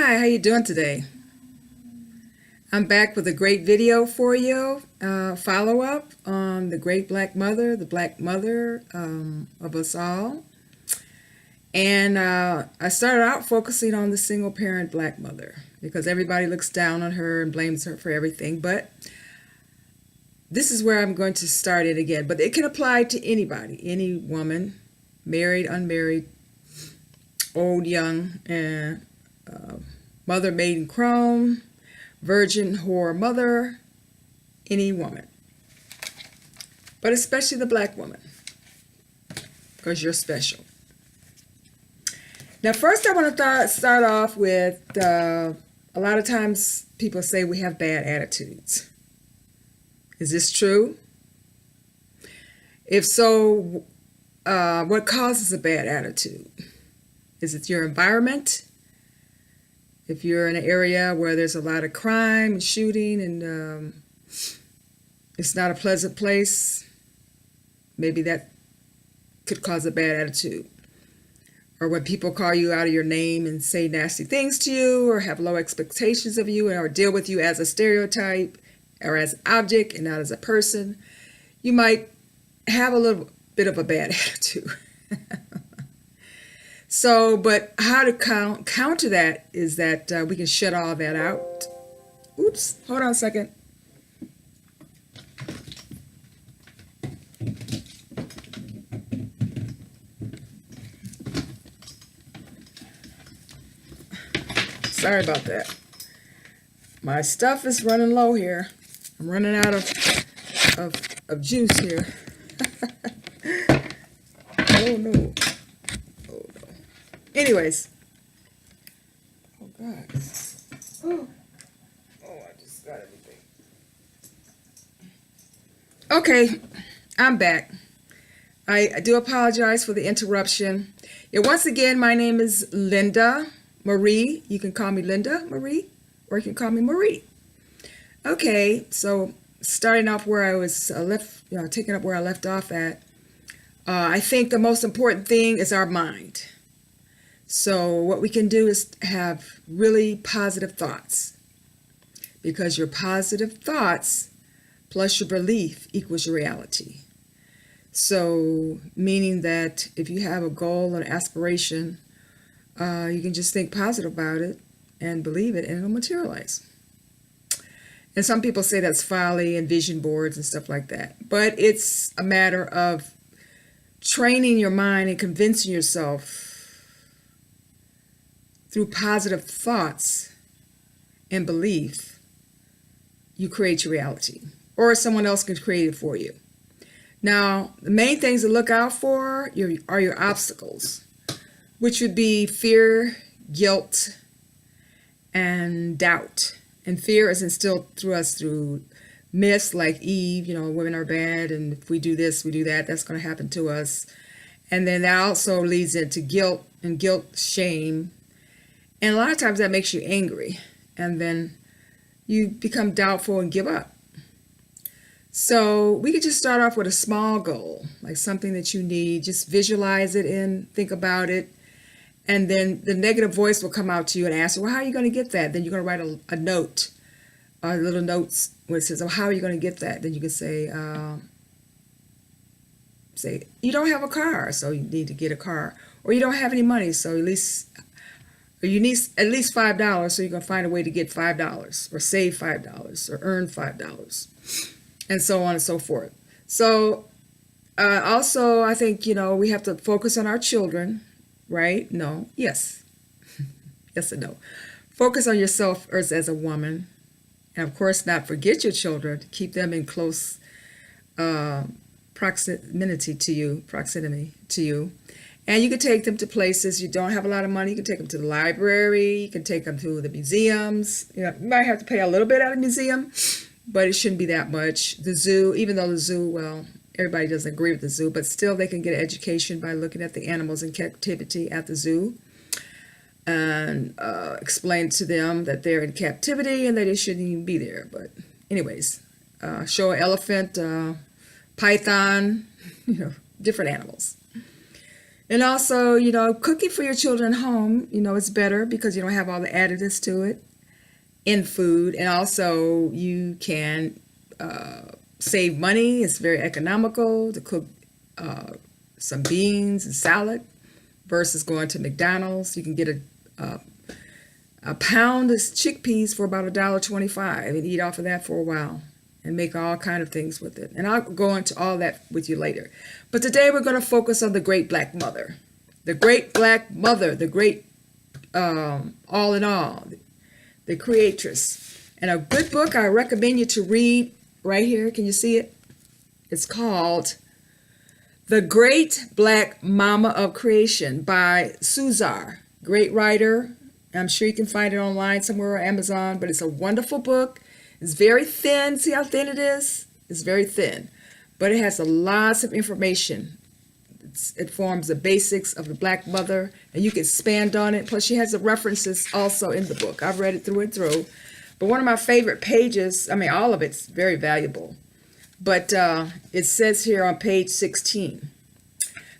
Hi, how you doing today? I'm back with a great video for you. Follow-up on the great black mother, the black mother of us all. And I started out focusing on the single parent black mother because everybody looks down on her and blames her for everything. But this is where I'm going to start it again. But it can apply to anybody, any woman, married, unmarried, old, young, and mother, maiden, crone, virgin, whore, mother, any woman. But especially the black woman, because you're special. Now, first I want to start off with, a lot of times people say we have bad attitudes. Is this true? If so, what causes a bad attitude? Is it your environment? If you're in an area where there's a lot of crime and shooting and it's not a pleasant place, maybe that could cause a bad attitude. Or when people call you out of your name and say nasty things to you or have low expectations of you or deal with you as a stereotype or as an object and not as a person, you might have a little bit of a bad attitude. So, but how to counter that is that we can shut all that out. Oops, hold on a second. Sorry about that. My stuff is running low here. I'm running out of juice here. Oh no. Anyways. Oh God. Oh, I just got everything. Okay, I'm back. I do apologize for the interruption. Yeah, once again, my name is Linda Marie. You can call me Linda Marie, or you can call me Marie. Okay, so starting off where I was taking up where I left off at. I think the most important thing is our mind. So what we can do is have really positive thoughts, because your positive thoughts plus your belief equals your reality. So meaning that if you have a goal or aspiration, you can just think positive about it and believe it and it'll materialize. And some people say that's folly and vision boards and stuff like that. But it's a matter of training your mind and convincing yourself through positive thoughts and belief, you create your reality. Or someone else can create it for you. Now, the main things to look out for are your obstacles, which would be fear, guilt, and doubt. And fear is instilled through us through myths like Eve, women are bad, and if we do this, we do that, that's going to happen to us. And then that also leads into guilt, and guilt, shame. And a lot of times that makes you angry, and then you become doubtful and give up. So we could just start off with a small goal, like something that you need. Just visualize it and think about it. And then the negative voice will come out to you and ask, well, how are you going to get that? Then you're going to write a note, little notes where it says, oh, how are you going to get that? Then you can say, you don't have a car, so you need to get a car. Or you don't have any money, so you need at least $5, so you're going to find a way to get $5 or save $5 or earn $5 and so on and so forth. So also, I think, we have to focus on our children, right? No. Yes. Yes and no. Focus on yourself as a woman. And of course, not forget your children. Keep them in close proximity to you. And you can take them to places you don't have a lot of money. You can take them to the library. You can take them to the museums. You might have to pay a little bit at a museum, but it shouldn't be that much. The zoo, even though the zoo, well, everybody doesn't agree with the zoo, but still they can get an education by looking at the animals in captivity at the zoo and explain to them that they're in captivity and that they shouldn't even be there. But anyways, show an elephant, python, different animals. And also, cooking for your children at home, it's better because you don't have all the additives to it in food. And also, you can save money. It's very economical to cook some beans and salad versus going to McDonald's. You can get a pound of chickpeas for about $1.25 and eat off of that for a while and make all kind of things with it. And I'll go into all that with you later. But today we're going to focus on the great black mother. The great black mother, the great all in all, the creatress. And a good book I recommend you to read right here. Can you see it? It's called The Great Black Mama of Creation by Suzar. Great writer. I'm sure you can find it online somewhere on Amazon, but it's a wonderful book. It's very thin. See how thin it is? It's very thin, but it has lots of information. It forms the basics of the black mother, and you can expand on it. Plus, she has the references also in the book. I've read it through and through. But one of my favorite pages, all of it's very valuable. But it says here on page 16,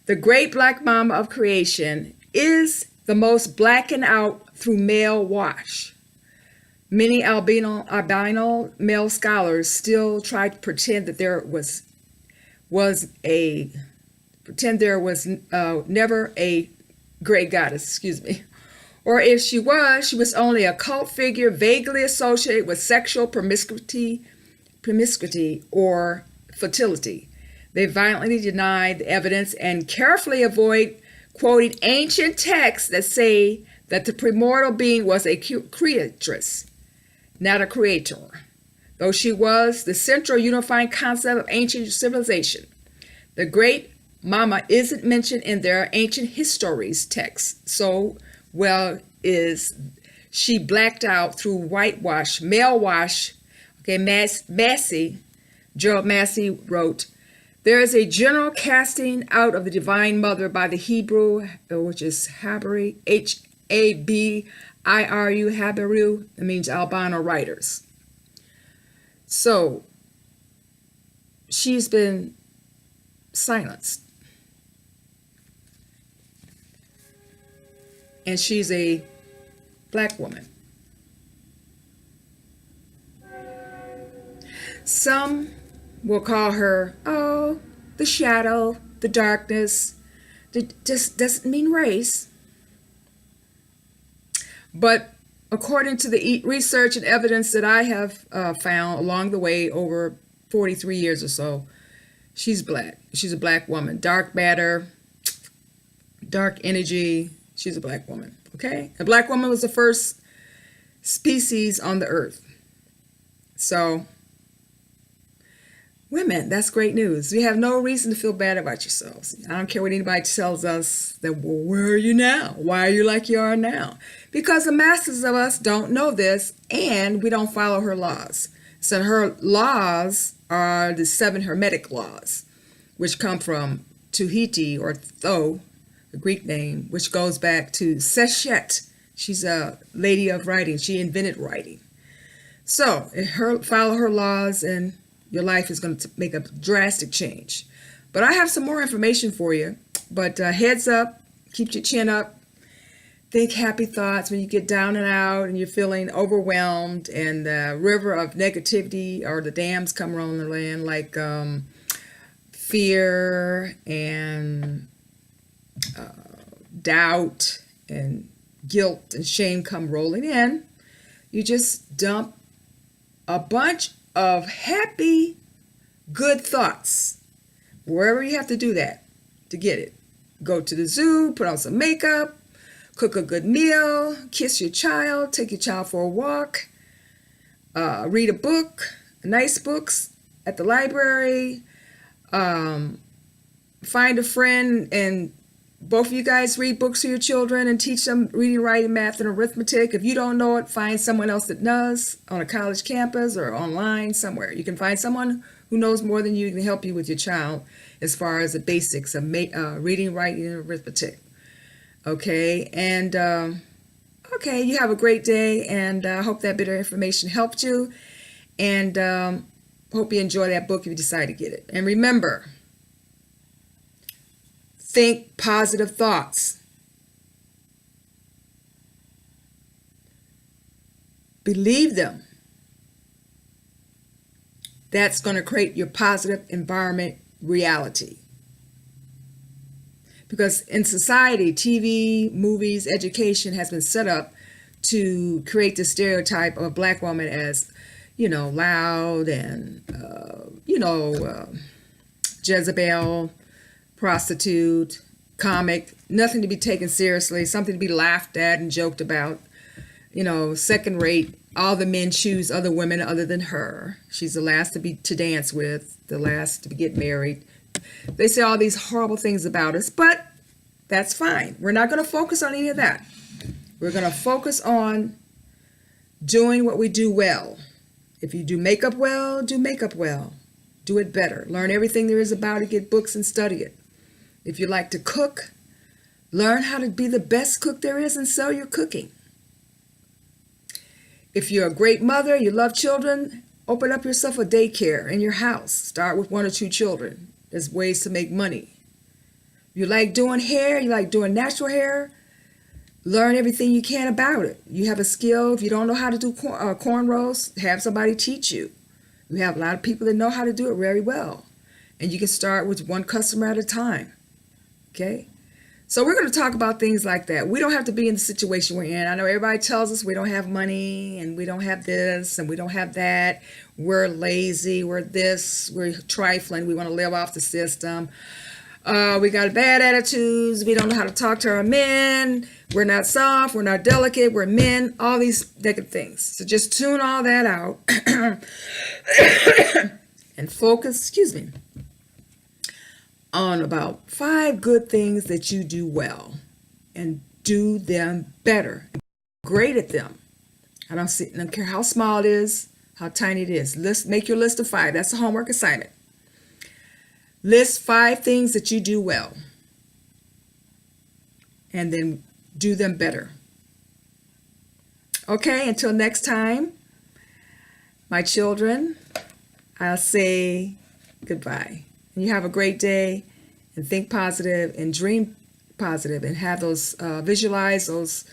the great black mama of creation is the most blackened out through male wash. Many albino male scholars still try to pretend that there was never a great goddess, or if she was only a cult figure vaguely associated with sexual promiscuity or fertility. They violently deny the evidence and carefully avoid quoting ancient texts that say that the primordial being was a creatress, not a creator, though she was the central unifying concept of ancient civilization. The great mama isn't mentioned in their ancient histories texts, so well is she blacked out through whitewash, male wash. Okay, Gerald Massey wrote, there is a general casting out of the divine mother by the Hebrew, which is Habiru, Habiru, Habiru. It means albino writers. So she's been silenced. And she's a black woman. Some will call her, the shadow, the darkness. It just doesn't mean race. But according to the research and evidence that I have found along the way over 43 years or so, she's black. She's a black woman. Dark matter, dark energy. She's a black woman. Okay? A black woman was the first species on the earth. So, women, that's great news. You have no reason to feel bad about yourselves. I don't care what anybody tells us that, well, where are you now? Why are you like you are now? Because the masses of us don't know this, and we don't follow her laws. So her laws are the 7 Hermetic laws, which come from Tuhiti or Tho, the Greek name, which goes back to Sechet. She's a lady of writing. She invented writing. So follow her laws, and your life is going to make a drastic change. But I have some more information for you. But heads up, keep your chin up. Think happy thoughts when you get down and out and you're feeling overwhelmed and the river of negativity or the dams come rolling the land, like fear and doubt and guilt and shame come rolling in. You just dump a bunch of happy, good thoughts wherever you have to do that to get it. Go to the zoo, put on some makeup, cook a good meal, kiss your child, take your child for a walk, read a book, nice books at the library, find a friend and both of you guys read books to your children and teach them reading, writing, math, and arithmetic. If you don't know it, find someone else that does on a college campus or online somewhere. You can find someone who knows more than you can help you with your child as far as the basics of reading, writing, and arithmetic. Okay, and you have a great day, and I hope that bit of information helped you, and hope you enjoy that book if you decide to get it. And remember, Think positive thoughts. Believe them. That's going to create your positive environment reality. Because in society, TV, movies, education has been set up to create the stereotype of a black woman as, loud and, Jezebel, prostitute, comic, nothing to be taken seriously, something to be laughed at and joked about, second rate. All the men choose other women other than her. She's the last to dance with, the last to get married. They say all these horrible things about us, but that's fine. We're not going to focus on any of that. We're going to focus on doing what we do well. If you do makeup well, do makeup well. Do it better. Learn everything there is about it. Get books and study it. If you like to cook, learn how to be the best cook there is and sell your cooking. If you're a great mother, you love children, open up yourself a daycare in your house. Start with 1 or 2 children. There's ways to make money. You like doing hair, you like doing natural hair, learn everything you can about it. You have a skill. If you don't know how to do cornrows, have somebody teach you. We have a lot of people that know how to do it very well. And you can start with 1 customer at a time. Okay? So we're going to talk about things like that. We don't have to be in the situation we're in. I know everybody tells us we don't have money and we don't have this and we don't have that. We're lazy. We're this. We're trifling. We want to live off the system. We got bad attitudes. We don't know how to talk to our men. We're not soft. We're not delicate. We're men. All these negative things. So just tune all that out and focus, on about 5 good things that you do well and do them better. Great at them. I don't care how small it is, how tiny it is. Make your list of 5. That's a homework assignment. List 5 things that you do well and then do them better. Okay, until next time, my children, I'll say goodbye. And you have a great day and think positive and dream positive and have those, visualize those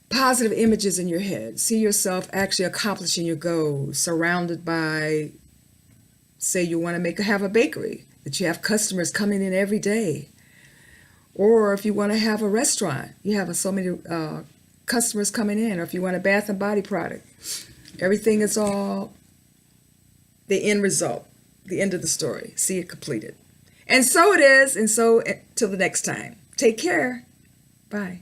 positive images in your head. See yourself actually accomplishing your goals, surrounded by, say you want to have a bakery, that you have customers coming in every day. Or if you want to have a restaurant, you have so many customers coming in. Or if you want a bath and body product, everything is all the end result. The end of the story. See it completed. And so it is. And so till the next time. Take care. Bye.